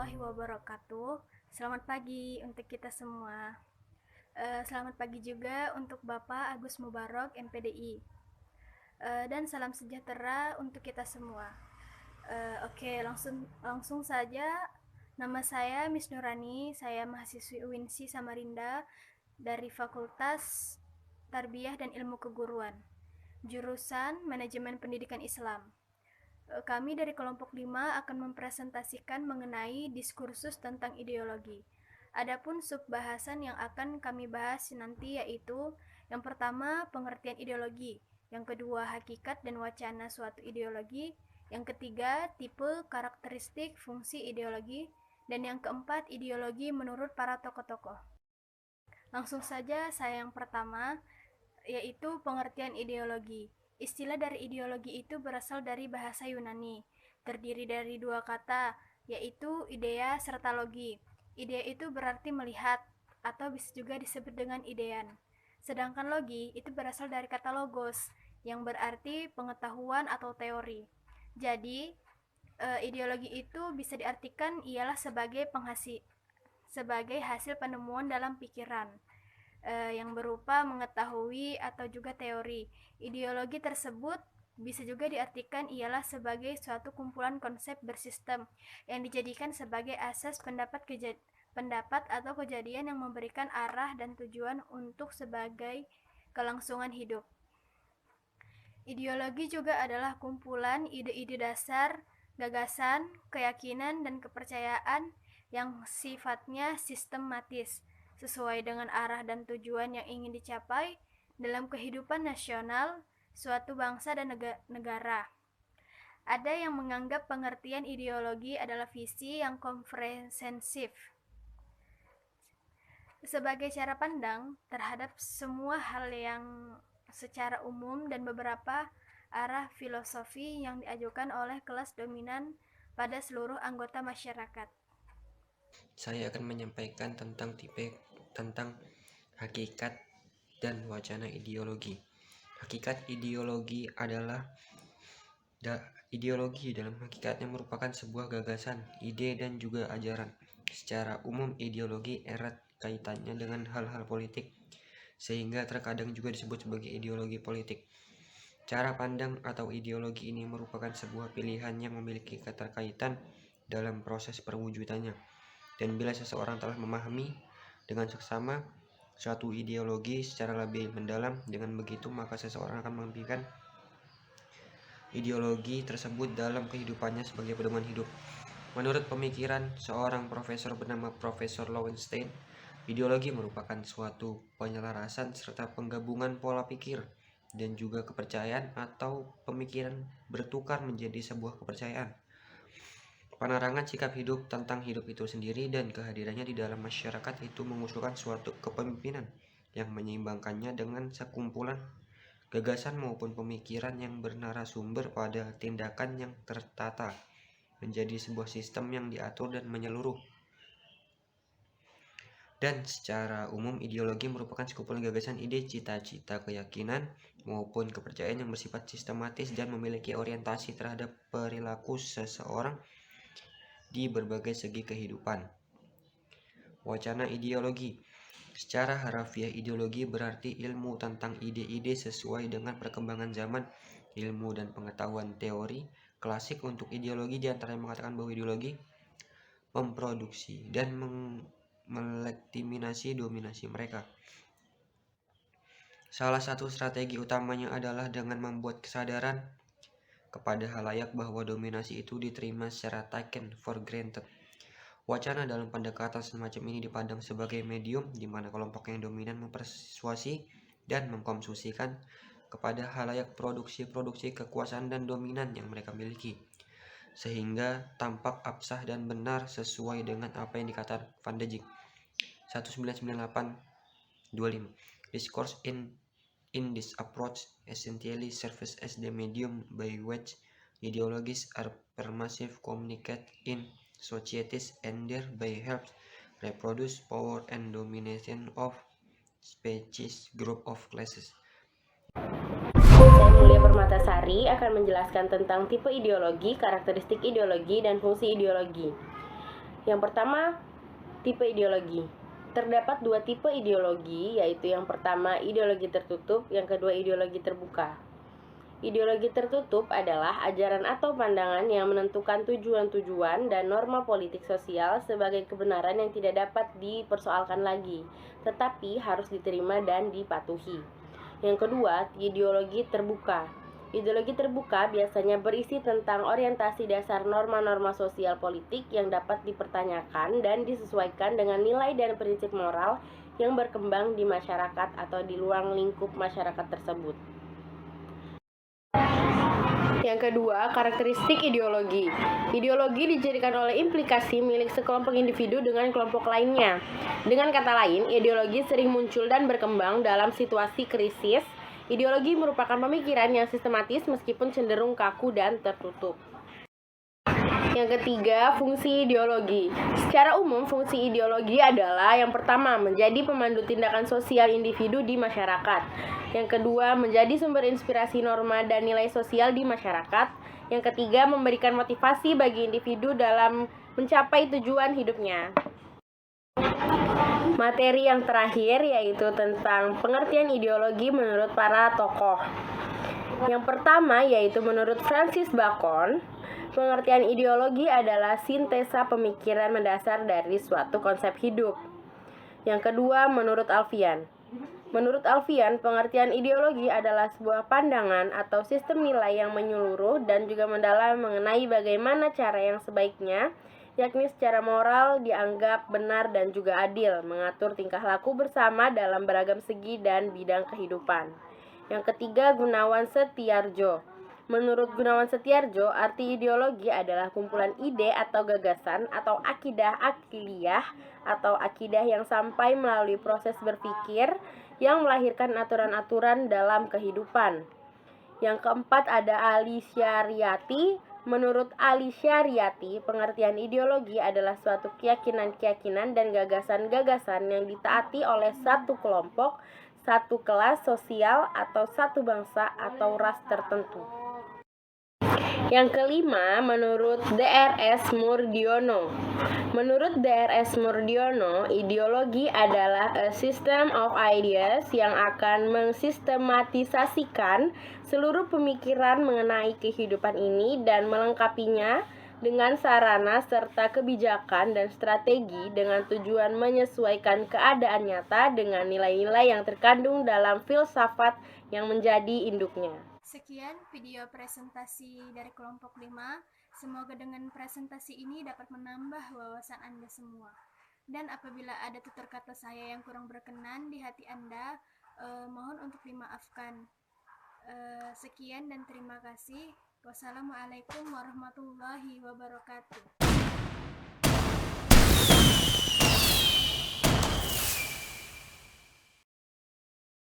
warahmatullahi wabarakatuh. Selamat pagi untuk kita semua. Selamat pagi juga untuk Bapak Agus Mubarok, MPDI. Dan salam sejahtera untuk kita semua. Oke, langsung saja. Nama saya Miss Nurani, saya mahasiswi UINSI Samarinda dari Fakultas Tarbiyah dan Ilmu Keguruan, jurusan Manajemen Pendidikan Islam. Kami dari kelompok 5 akan mempresentasikan mengenai diskursus tentang ideologi. Adapun subbahasan yang akan kami bahas nanti yaitu yang pertama pengertian ideologi, yang kedua hakikat dan wacana suatu ideologi, yang ketiga tipe, karakteristik, fungsi ideologi, dan yang keempat ideologi menurut para tokoh-tokoh. Langsung saja saya yang pertama yaitu pengertian ideologi. Istilah dari ideologi itu berasal dari bahasa Yunani, terdiri dari dua kata, yaitu idea serta logi. Idea itu berarti melihat, atau bisa juga disebut dengan idean. Sedangkan logi itu berasal dari kata logos, yang berarti pengetahuan atau teori. Jadi, ideologi itu bisa diartikan ialah sebagai hasil penemuan dalam pikiran yang berupa mengetahui atau juga teori. Ideologi tersebut bisa juga diartikan ialah sebagai suatu kumpulan konsep bersistem yang dijadikan sebagai asas pendapat atau kejadian yang memberikan arah dan tujuan untuk sebagai kelangsungan hidup. Ideologi juga adalah kumpulan ide-ide dasar, gagasan, keyakinan, dan kepercayaan yang sifatnya sistematis, sesuai dengan arah dan tujuan yang ingin dicapai dalam kehidupan nasional suatu bangsa dan negara. Ada yang menganggap pengertian ideologi adalah visi yang komprehensif sebagai cara pandang terhadap semua hal yang secara umum dan beberapa arah filosofi yang diajukan oleh kelas dominan pada seluruh anggota masyarakat. Saya akan menyampaikan tentang hakikat dan wacana ideologi. Hakikat ideologi adalah ideologi dalam hakikatnya merupakan sebuah gagasan, ide, dan juga ajaran. Secara umum, ideologi erat kaitannya dengan hal-hal politik, sehingga terkadang juga disebut sebagai ideologi politik. Cara pandang atau ideologi ini merupakan sebuah pilihan yang memiliki keterkaitan dalam proses perwujudannya. Dan bila seseorang telah memahami dengan seksama suatu ideologi secara lebih mendalam, dengan begitu maka seseorang akan mengambilkan ideologi tersebut dalam kehidupannya sebagai pedoman hidup. Menurut pemikiran seorang profesor bernama Profesor Lowenstein, ideologi merupakan suatu penyelarasan serta penggabungan pola pikir dan juga kepercayaan atau pemikiran bertukar menjadi sebuah kepercayaan. Penerangan sikap hidup tentang hidup itu sendiri dan kehadirannya di dalam masyarakat itu mengusulkan suatu kepemimpinan yang menyeimbangkannya dengan sekumpulan gagasan maupun pemikiran yang bernarasumber pada tindakan yang tertata menjadi sebuah sistem yang diatur dan menyeluruh. Dan secara umum ideologi merupakan sekumpulan gagasan, ide, cita-cita, keyakinan maupun kepercayaan yang bersifat sistematis dan memiliki orientasi terhadap perilaku seseorang di berbagai segi kehidupan. Wacana ideologi. Secara harafiah, ideologi berarti ilmu tentang ide-ide sesuai dengan perkembangan zaman, ilmu dan pengetahuan teori klasik. Untuk ideologi diantaranya mengatakan bahwa ideologi memproduksi dan melegitimasi dominasi mereka. Salah satu strategi utamanya adalah dengan membuat kesadaran kepada halayak bahwa dominasi itu diterima secara taken for granted. Wacana dalam pendekatan semacam ini dipandang sebagai medium di mana kelompok yang dominan mempersuasi dan mengkonsumsikan kepada halayak produksi-produksi kekuasaan dan dominan yang mereka miliki, sehingga tampak absah dan benar sesuai dengan apa yang dikatakan Van de Geek 1998-25. Discourse in this approach essentially serves as the medium by which ideologies are pervasive, communicate in societies, and thereby helps reproduce power and domination of species, group of classes. Saya Mulia Permatasari akan menjelaskan tentang tipe ideologi, karakteristik ideologi, dan fungsi ideologi. Yang pertama, tipe ideologi. Terdapat dua tipe ideologi, yaitu yang pertama ideologi tertutup, yang kedua ideologi terbuka. Ideologi tertutup adalah ajaran atau pandangan yang menentukan tujuan-tujuan dan norma politik sosial sebagai kebenaran yang tidak dapat dipersoalkan lagi, tetapi harus diterima dan dipatuhi. Yang kedua, ideologi terbuka. Ideologi terbuka biasanya berisi tentang orientasi dasar norma-norma sosial politik yang dapat dipertanyakan dan disesuaikan dengan nilai dan prinsip moral yang berkembang di masyarakat atau di luar lingkup masyarakat tersebut. Yang kedua, karakteristik ideologi. Ideologi dijadikan oleh implikasi milik sekelompok individu dengan kelompok lainnya. Dengan kata lain, ideologi sering muncul dan berkembang dalam situasi krisis. Ideologi merupakan pemikiran yang sistematis meskipun cenderung kaku dan tertutup. Yang ketiga, fungsi ideologi. Secara umum, fungsi ideologi adalah yang pertama, menjadi pemandu tindakan sosial individu di masyarakat. Yang kedua, menjadi sumber inspirasi norma dan nilai sosial di masyarakat. Yang ketiga, memberikan motivasi bagi individu dalam mencapai tujuan hidupnya. Materi yang terakhir yaitu tentang pengertian ideologi menurut para tokoh. Yang pertama yaitu menurut Francis Bacon, pengertian ideologi adalah sintesa pemikiran mendasar dari suatu konsep hidup. Yang kedua, menurut Alfian. Menurut Alfian, pengertian ideologi adalah sebuah pandangan atau sistem nilai yang menyeluruh dan juga mendalam mengenai bagaimana cara yang sebaiknya, yakni secara moral dianggap benar dan juga adil, mengatur tingkah laku bersama dalam beragam segi dan bidang kehidupan. Yang ketiga, Gunawan Setiardjo. Menurut Gunawan Setiardjo, arti ideologi adalah kumpulan ide atau gagasan atau akidah akliyah atau akidah yang sampai melalui proses berpikir yang melahirkan aturan-aturan dalam kehidupan. Yang keempat ada Ali Syariati. Menurut Ali Syariati, pengertian ideologi adalah suatu keyakinan-keyakinan dan gagasan-gagasan yang ditaati oleh satu kelompok, satu kelas sosial, atau satu bangsa atau ras tertentu. Yang kelima, menurut D.R.S. Murdiono. Menurut D.R.S. Murdiono, ideologi adalah a system of ideas yang akan mensistematisasikan seluruh pemikiran mengenai kehidupan ini dan melengkapinya dengan sarana serta kebijakan dan strategi dengan tujuan menyesuaikan keadaan nyata dengan nilai-nilai yang terkandung dalam filsafat yang menjadi induknya. Sekian video presentasi dari kelompok 5. Semoga dengan presentasi ini dapat menambah wawasan Anda semua. Dan apabila ada tutur kata saya yang kurang berkenan di hati Anda, mohon untuk dimaafkan. Sekian dan terima kasih. Wassalamualaikum warahmatullahi wabarakatuh.